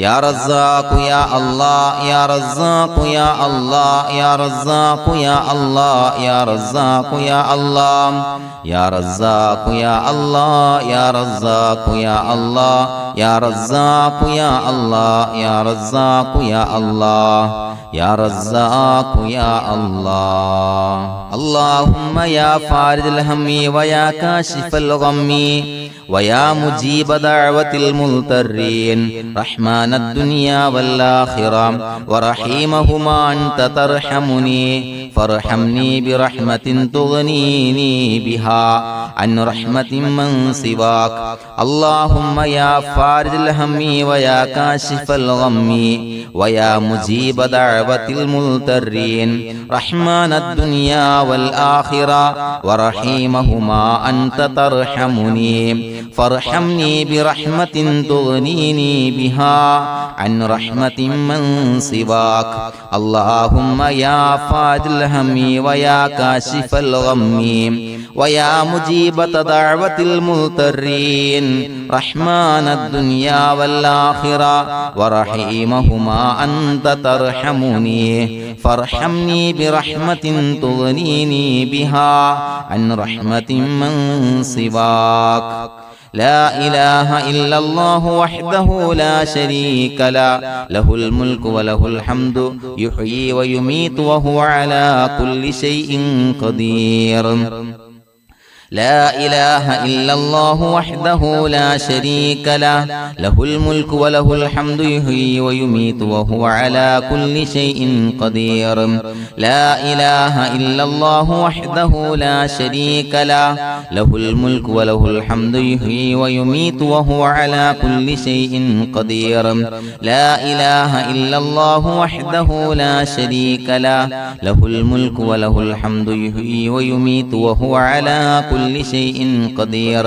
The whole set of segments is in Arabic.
يا رزاق يا الله يا رزاق يا الله يا رزاق يا الله يا رزاق يا الله يا رزاق يا الله يا رزاق يا الله يا رزاق يا الله يا رزاق يا الله يا رزاق يا الله اللهم يا فارج الهم ويا كاشف الغم ويا مجيب دعوة المضطرين رحمن الدنيا والآخرة ورحيمهما أنت ترحمني فارحمني برحمة تغنيني بها عن رحمة من سواك اللهم يا فارج الهم ويا كاشف الغم ويا مجيب دعوة المضطرين رحمن الدنيا والآخرة ورحيمهما أنت ترحمني فارحمني برحمة تغنيني بها عن رحمة من سواك اللهم يا فارج الهم ويا كاشف الغم ويا مجيب دعوة المضطرين رحمن الدنيا والآخرة ورحيمهما أنت ترحمني فارحمني برحمة تغنيني بها عن رحمة من سواك لا إله إلا الله وحده لا شريك له له الملك وله الحمد يحيي ويميت وهو على كل شيء قدير لا إله إلا الله وحده لا شريك له له الملك وله الحمد يحيي ويميت وهو على كل شيء قدير لا إله إلا الله وحده لا شريك له له الملك وله الحمد يحيي ويميت وهو على كل شيء قدير لا إله إلا الله وحده لا شريك له له الملك وله الحمد يحيي ويميت وهو على كل شيء قدير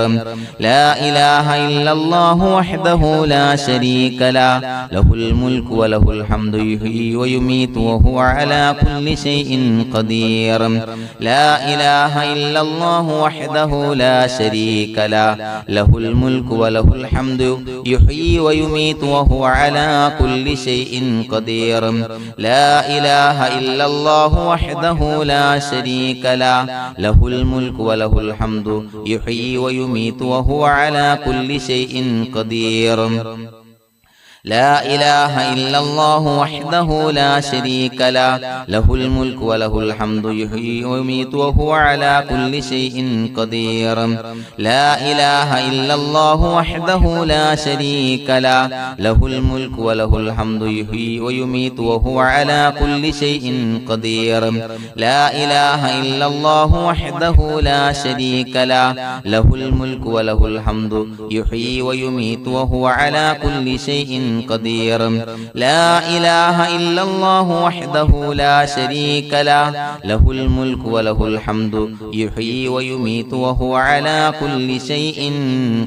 لا إله إلا الله وحده لا شريك له له الملك وله الحمد يحيي ويميت وهو على كل شيء قدير لا إله إلا الله وحده لا شريك له له الملك وله الحمد يحيي ويميت وهو على كل شيء قدير لا إله إلا الله وحده لا شريك له له الملك وله الحمد يحيي ويميت وهو على كل شيء قدير لا إله إلا الله وحده لا شريك له له الملك وله الحمد يحيي ويميت وهو على كل شيء قدير لا إله إلا الله وحده لا شريك له له الملك وله الحمد يحيي ويميت وهو على كل شيء قدير لا إله إلا الله وحده لا شريك له له الملك وله الحمد يحيي ويميت وهو على كل شيء قدير لا إله إلا الله وحده لا شريك له له الملك وله الحمد يحيي ويميت وهو على كل شيء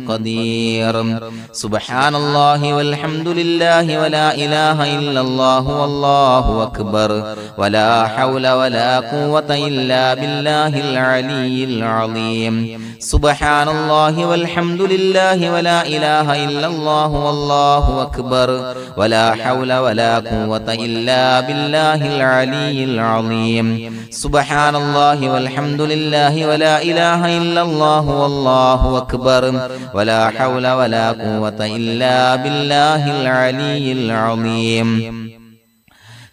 قدير سبحان الله والحمد لله ولا إله إلا الله والله أكبر ولا حول ولا قوة إلا بالله العلي العظيم سبحان الله والحمد لله ولا إله إلا الله والله أكبر ولا حول ولا قوة إلا بالله العلي العظيم سبحان الله والحمد لله ولا إله إلا الله والله أكبر ولا حول ولا قوة إلا بالله العلي العظيم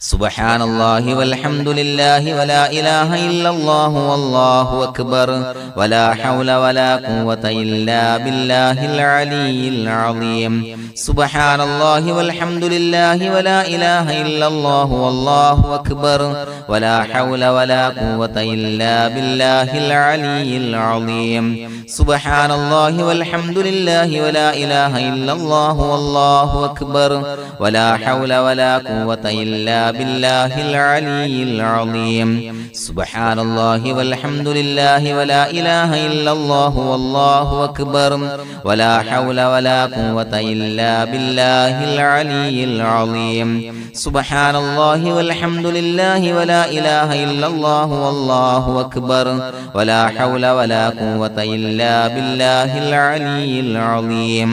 سبحان الله والحمد لله ولا إله إلا الله والله أكبر ولا حول ولا قوة إلا بالله العلي العظيم سبحان الله والحمد لله ولا إله إلا الله والله أكبر ولا حول ولا قوة إلا بالله العلي العظيم سبحان الله والحمد لله ولا إله إلا الله والله أكبر ولا حول ولا قوة إلا بالله العلي العظيم سبحان الله والحمد لله ولا إله إلا الله والله أكبر ولا حول ولا قوة إلا بالله العلي العظيم سبحان الله والحمد لله ولا إله إلا الله والله أكبر ولا حول ولا قوة إلا بالله العلي العظيم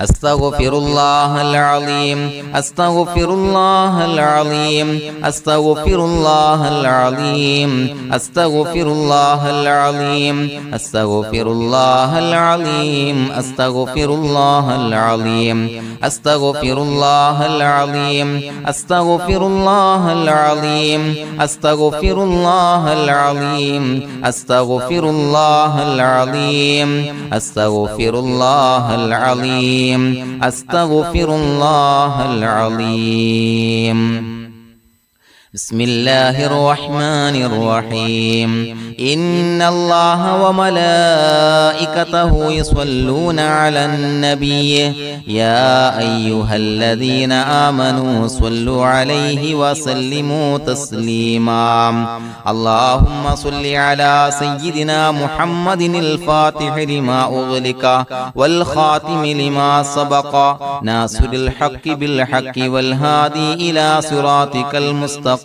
أستغفر الله العظيم أستغفر الله العظيم أستغفر الله العظيم أستغفر الله العظيم أستغفر الله العظيم أستغفر الله العظيم أستغفر الله العظيم أستغفر الله العظيم أستغفر الله العظيم أستغفر الله العظيم أستغفر الله العظيم أستغفر الله العظيم بسم الله الرحمن الرحيم إن الله وملائكته يصلون على النبي يا أيها الذين آمنوا صلوا عليه وسلموا تسليما اللهم صل على سيدنا محمد الفاتح لما أغلق والخاتم لما سبق ناصر الحق بالحق والهادي إلى صراطك المستقيم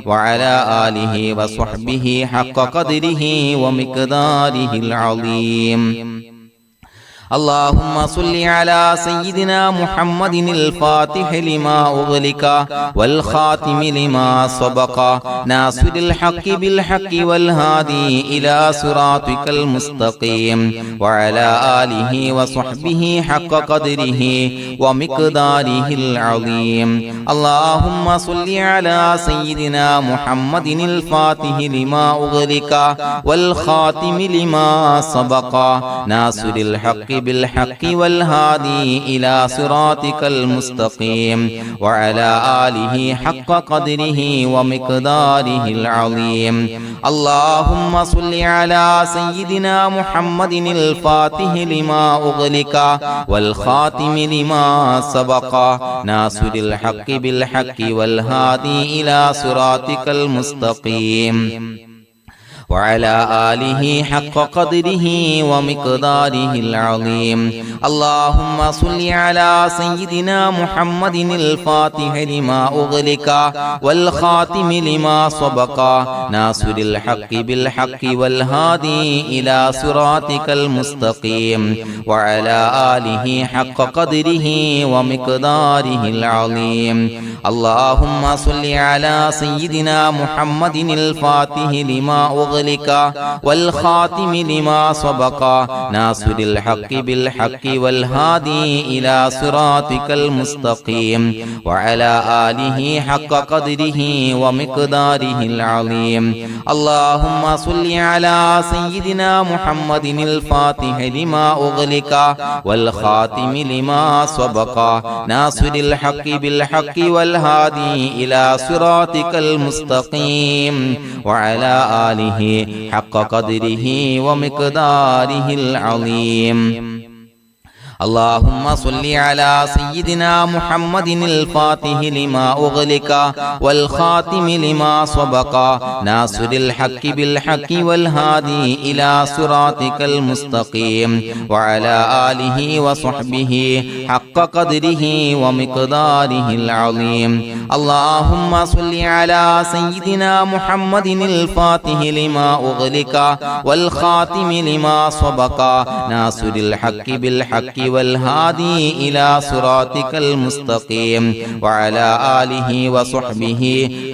وعلى آله وصحبه حق قدره ومقداره العظيم اللهم صل على سيدنا محمد الفاتح لما أغلق والخاتم لما سبق ناصر الحق بالحق والهادي إلى صراطك المستقيم وعلى آله وصحبه حق قدره ومقداره العظيم اللهم صل على سيدنا محمد الفاتح لما أغلق والخاتم لما سبق ناصر الحق بالحق والهادي إلى صراطك المستقيم وعلى آله حق قدره ومقداره العظيم اللهم صل على سيدنا محمد الفاتح لما أغلق والخاتم لما سبق ناصر الحق بالحق والهادي إلى صراطك المستقيم وعلى آله حق قدره ومقداره العظيم اللهم صل على سيدنا محمد الفاتح لما أغلق والخاتم لما سبق ناصر الحق بالحق والهادي إلى صراطك المستقيم وعلى آله حق قدره ومقداره العظيم اللهم صل على سيدنا محمد الفاتح لما أغلق والخاتم لما سبق ناصر الحق بالحق والهادي إلى صراطك المستقيم وعلى آله حق قدره ومقداره العظيم اللهم صل على سيدنا محمد الفاتح لما أغلق والخاتم لما سبق ناصر الحق بالحق والهادي إلى صراطك المستقيم وعلى آله حق قدره ومقداره العظيم اللهم صل على سيدنا محمد الفاتح لما أغلق والخاتم لما سبق ناصر الحق بالحق والهادي إلى صراطك المستقيم وعلى آله وصحبه حق قدره ومقداره العظيم اللهم صل على سيدنا محمد الفاتح لما أغلق والخاتم لما سبق ناصر الحق بالحق والهادي إلى صراطك المستقيم وعلى آله وصحبه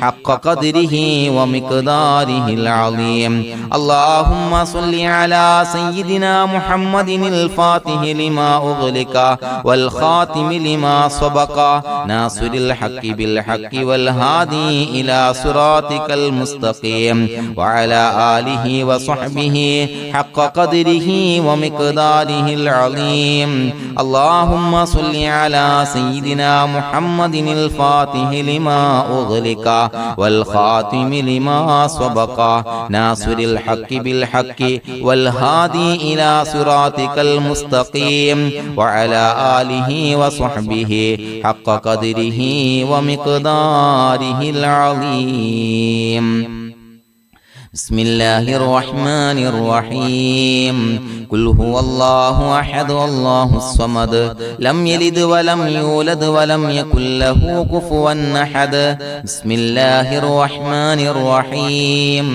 حق قدره ومقداره العظيم اللهم صل على سيدنا محمد الفاتح لما أغلق والخاتم لما سبق ناصر الحق بالحق والهادي إلى صراطك المستقيم وعلى آله وصحبه حق قدره ومقداره العظيم اللهم صل على سيدنا محمد الفاتح لما أغلق والخاتم لما سبق ناصر الحق بالحق والهادي إلى صراطك المستقيم وعلى آله وصحبه حق قدره ومقداره العظيم بسم الله الرحمن الرحيم قل هو الله أحد الله الصمد لم يلد ولم يولد ولم يكن له كفوا أحد بسم الله الرحمن الرحيم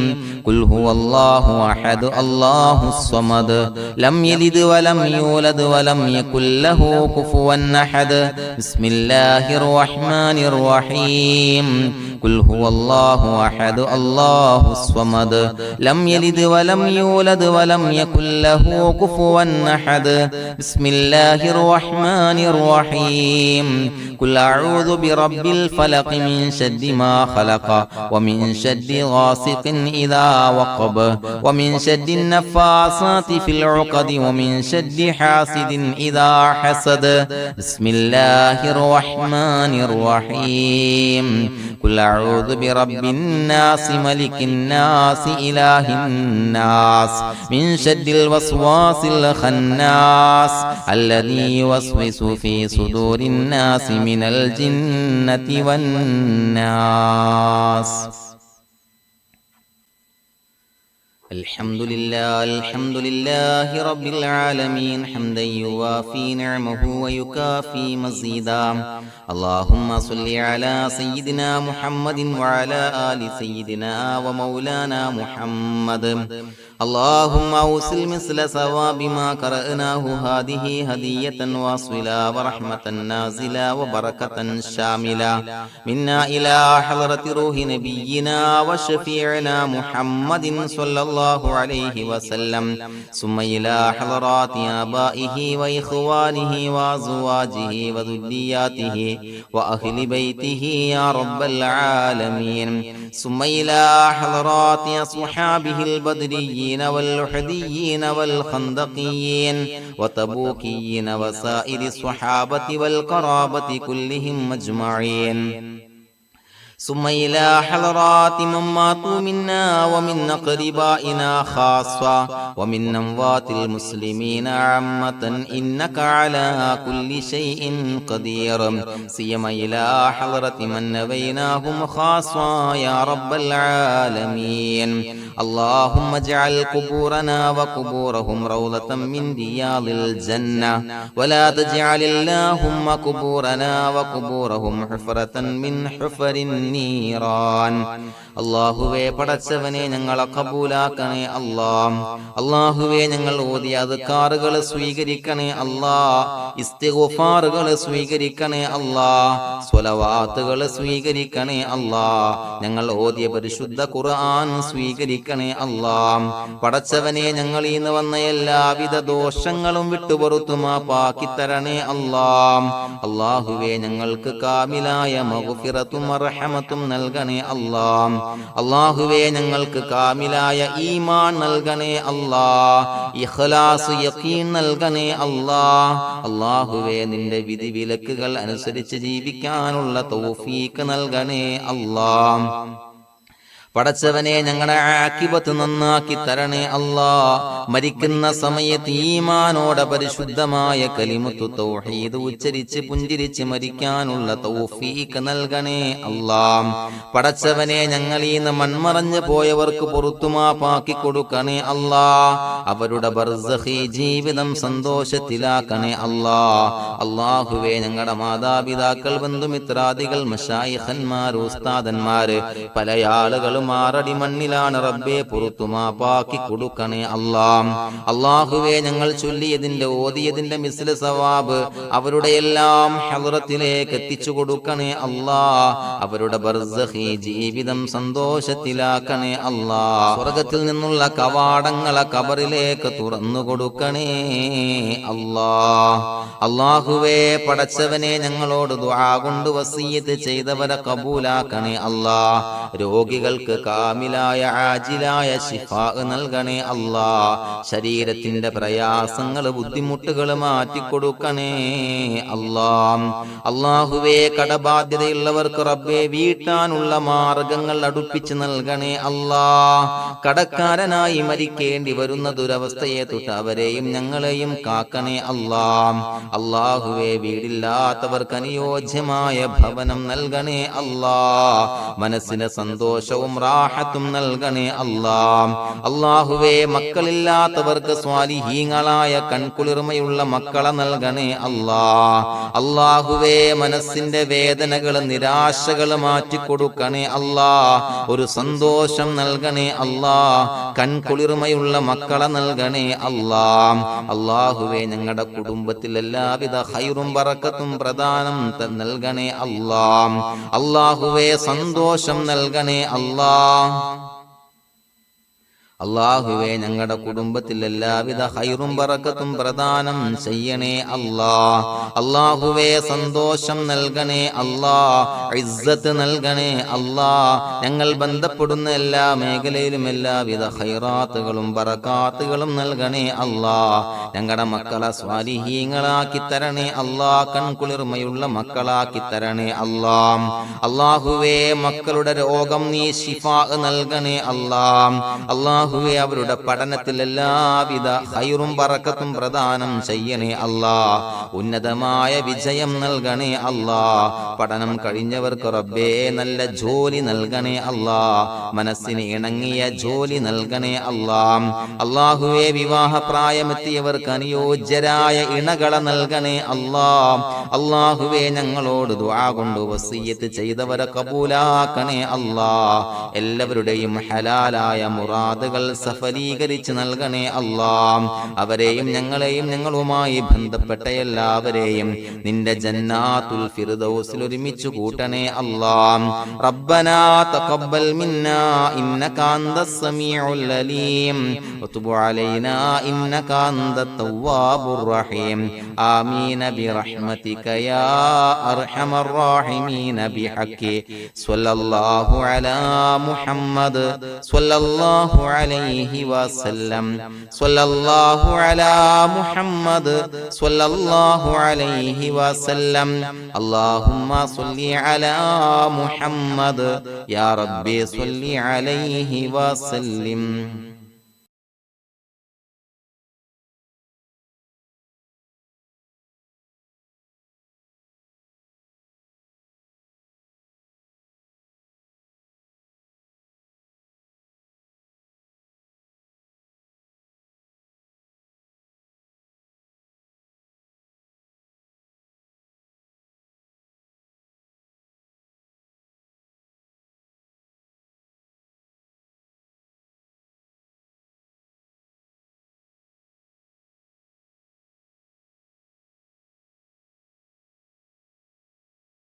قل هو الله أحد الله الصمد لم يلد ولم يولد ولم يكن له كفوا أحد بسم الله الرحمن الرحيم قل هو الله أحد الله الصمد لم يلد ولم يولد ولم يكن له كفوا أحد بسم الله الرحمن الرحيم قل أعوذ برب الفلق من شر ما خلق ومن شر غاسق إذا وقب ومن شر النفاثات في العقد ومن شر حاسد إذا حسد بسم الله الرحمن الرحيم قل أعوذ برب الناس ملك الناس إله الناس من شر الوسواس الخناس الذي يوسوس في صدور الناس من الجنة والناس الحمد لله رب العالمين حمدا يوافي نعمه ويكافي مزيدا اللهم صل على سيدنا محمد وعلى آل سيدنا ومولانا محمد اللهم أوصل مثل ثواب ما قرأناه هذه هدية واصلة ورحمة نازلة وبركة شاملة منا إلى حضرة روح نبينا وشفيعنا محمد صلى الله عليه وسلم ثم إلى حضرات آبائه وإخوانه وأزواجه وذرياته وأهل بيته يا رب العالمين ثم إلى حضرات أصحابه البدريين والأحديين والخندقيين وتبوكيين وسائر الصحابة والقرابة كلهم أجمعين ثم إلى حضرات من ماتوا منا ومن أقربائنا خاصة ومن أموات المسلمين عامة إنك على كل شيء قدير سيما إلى حضرة من نبيناهم خاصة يا رب العالمين اللهم اجعل قبورنا وقبورهم روضة من رياض الجنة ولا تجعل اللهم قبورنا وقبورهم حفرة من حفر النيران അല്ലാഹുവേ പടച്ചവനെ ഞങ്ങളെ കബൂലാക്കണേ അല്ലാഹ് അല്ലാഹുവേ ഞങ്ങൾ ഓതിയ അദ്കാറുകൾ സ്വീകരിക്കണേ അല്ലാഹ് ഇസ്തിഗ്ഫാറുകൾ സ്വീകരിക്കണേ അല്ലാഹ് സ്വലവാത്തുകൾ സ്വീകരിക്കണേ അല്ലാഹ് ഞങ്ങൾ ഓതിയ പരിശുദ്ധ ഖുർആൻ സ്വീകരിക്കണേ അല്ലാഹ് പടച്ചവനെ ഞങ്ങളിൽ നിന്ന് വന്ന എല്ലാവിധ ദോഷങ്ങളും വിട്ടുപുറത്തു മാപ്പാക്കി തരണേ അല്ലാഹ് അല്ലാഹുവേ ഞങ്ങൾക്ക് കാമിലായ മഗ്ഫിറത്തും റഹ്മത്തും നൽകണേ അല്ലാഹ് അല്ലാഹുവേ ഞങ്ങൾക്ക് കാമിലായ ഈമാൻ നൽകണേ അല്ലാഹ് ഇഖ്ലാസ് യഖീൻ നൽകണേ അല്ലാഹ് അല്ലാഹുവേ നിന്റെ വിധി വിലക്കുകൾ അനുസരിച്ച് ജീവിക്കാനുള്ള തൗഫീഖ് നൽകണേ അല്ലാഹ് പടച്ചവനെ ഞങ്ങളുടെ ആഖിബത്ത് നന്നാക്കി തരണേ അല്ലാഹ് മരിക്കുന്ന സമയത്ത് ഈമാനോടെ പരിശുദ്ധമായ കലിമത്തു തൗഹീദ് ഉച്ചരിച്ച് പുഞ്ചിരിച്ച് മരിക്കാനുള്ള തൗഫീഖ് നൽകണേ അല്ലാഹ് പടച്ചവനെ ഞങ്ങളിൽ നിന്ന് മൺമറഞ്ഞു പോയവർക്ക് പുറത്തുമാപ്പാക്കി കൊടുക്കണേ അല്ലാഹ് അവരുടെ ബർസഖി ജീവിതം സന്തോഷത്തിലാക്കണേ അല്ലാഹ് അല്ലാഹുവേ ഞങ്ങളുടെ മാതാപിതാക്കൾ ബന്ധുമിത്രാദികൾ മശായിഖന്മാർ ഉസ്താദന്മാര് പല ആളുകളും മാറടി മണ്ണിലാണ് റബ്ബേ പുറത്തുമാപ്പാക്കി കൊടുക്കണേ അല്ലാഹ് അല്ലാഹുവേ ഞങ്ങൾ ചൊല്ലിയതിന്റെ ഓതിയതിന്റെ മിസ്ല സവാബ് അവരുടെ എല്ലാം ഹളറത്തിലേക്ക് എത്തിച്ചു കൊടുക്കണേ അല്ലാഹ് അവരുടെ ബർസഖി ജീവിതം സന്തോഷത്തിലാക്കണേ അല്ലാഹ് സ്വർഗ്ഗത്തിൽ നിന്നുള്ള കവാടങ്ങളെ ഖബറിലേക്ക് തുറന്നു കൊടുക്കണേ അല്ലാഹ് അല്ലാഹുവേ പടച്ചവനെ ഞങ്ങളോട് ദുആ കൊണ്ട് വസിയത്ത് ചെയ്തവരെ കബൂലാക്കണേ അല്ലാഹ് രോഗികൾക്ക് കാമിലായ ആജിലായ ശിഫാ നൽകണേ അല്ലാഹ് ശരീരത്തിന്റെ പ്രയാസങ്ങൾ ബുദ്ധിമുട്ടുകൾ മാറ്റിക്കൊടുക്കണേ അല്ലാഹ് അല്ലാഹുവേ കടബാധ്യതയുള്ളവർക്ക് റബ്ബേ വീട്ടാനുള്ള മാർഗങ്ങൾ അടുപ്പിച്ച് നൽകണേ അല്ലാഹ് കടക്കാരനായി മരിക്കേണ്ടി വരുന്ന ദുരവസ്ഥയെ തൊട്ട് അവരെയും ഞങ്ങളെയും കാക്കണേ അല്ലാഹ് അല്ലാഹുവേ വീടില്ലാത്തവർക്ക് അനുയോജ്യമായ ഭവനം നൽകണേ അല്ലാഹ് മനസ്സിന് സന്തോഷവും റാഹത്തും നൽകണേ അല്ലാ. അല്ലാഹുവേ മക്കളില്ലാത്തവർക്ക് സ്വാലിഹീങ്ങളായ കൺകുളിർമയുള്ള മക്കളെ നൽകണേ അല്ലാ. അല്ലാഹുവേ മനസ്സിന്റെ വേദനകൾ നിരാശകൾ മാറ്റിക്കൊടുക്കണേ അല്ലാ. ഒരു സന്തോഷം നൽകണേ അല്ലാ. കൺകുളിർമയുള്ള മക്കളെ നൽകണേ അല്ലാ. അല്ലാഹുവേ ഞങ്ങളുടെ കുടുംബത്തിൽ എല്ലാവിധ ഖൈറും ബറക്കത്തും പ്രദാനം നൽകണേ അല്ലാ. അല്ലാഹുവേ സന്തോഷം നൽകണേ അല്ലാ. അല്ലാഹുവേ ഞങ്ങളുടെ കുടുംബത്തിൽ എല്ലാവിധ ഖൈറും ബറക്കത്തും പ്രദാനം ചെയ്യണേ അല്ലാ. അല്ലാഹുവേ സന്തോഷം നൽകണേ അല്ലാ. ഇസ്സത്ത് നൽകണേ അല്ലാ. ഞങ്ങൾ ബന്ധപ്പെടുന്ന എല്ലാ മേഖലയിലും എല്ലാവിധ ഖൈറാത്തുകളും ബറകാത്തുകളും നൽകണേ അല്ലാ. ഞങ്ങളുടെ മക്കളെ സ്വാലിഹീങ്ങളാക്കി തരണേ അല്ലാ. കൺകുളിർമയുള്ള മക്കളാക്കി തരണേ അല്ലാ. അല്ലാഹുവേ മക്കളുടെ രോഗം നീ ശിഫാ നൽകണേ അല്ലാ. അല്ലാഹുവേ അവരുടെ പഠനത്തിൽ എല്ലാവിധ ഖൈറും ബറക്കത്തും പ്രദാനം ചെയ്യണേ അല്ലാ. ഉന്നതമായ വിജയം നൽകണേ അല്ലാ. പഠനം കഴിഞ്ഞവർക്ക് റബ്ബേ നല്ല ജോലി നൽകണേ അല്ലാ. മനസ്സിന് ഇണങ്ങിയ ജോലി നൽകണേ അല്ലാ. അല്ലാഹുവേ വിവാഹപ്രായമെത്തിയവർക്ക് അനുയോജ്യരായ ഇണകളെ നൽകണേ അല്ലാ. അല്ലാഹുവേ ഞങ്ങളോട് ദുആ കൊണ്ട് വസിയ്യത്ത് ചെയ്തവരെ കബൂലാക്കണേ അല്ലാ. എല്ലാവരുടെയും ഹലാലായ മുറാദുകൾ സഫലീകരിച്ച് നൽകണേ അല്ലാ. അവരെയും ഞങ്ങളെയും ഞങ്ങളുമായി ബന്ധപ്പെട്ട എല്ലാവരെയും നിന്റെ ജന്നാത്തുൽ ഫിർദൗസിൽ ഒരുമിച്ച് കൂട്ടണേ അല്ലാ. റബ്ബനാ തഖബ്ബൽ മിന്നാ ഇന്നക അന്തസ് സമീഉൽ അലീം വതുബ് അലൈനാ ഇന്നക അന്തത് തവ്വാബുർ റഹീം. ആമീൻ ബിറഹ്മതിക യാ അർഹമർ റഹീമീൻ ബിഹഖി സ്വല്ലല്ലാഹു അലാ മുഹമ്മദ് സ്വല്ലല്ലാഹു അലൈഹി വസല്ലം. സ്വല്ലല്ലാഹു അലാ മുഹമ്മദ് സ്വല്ലല്ലാഹു അലൈഹി വസല്ലം. അല്ലാഹുമ്മ സ്വല്ലി അലാ മുഹമ്മദ് യാ റബ്ബി സ്വല്ലി അലൈഹി വസല്ലം.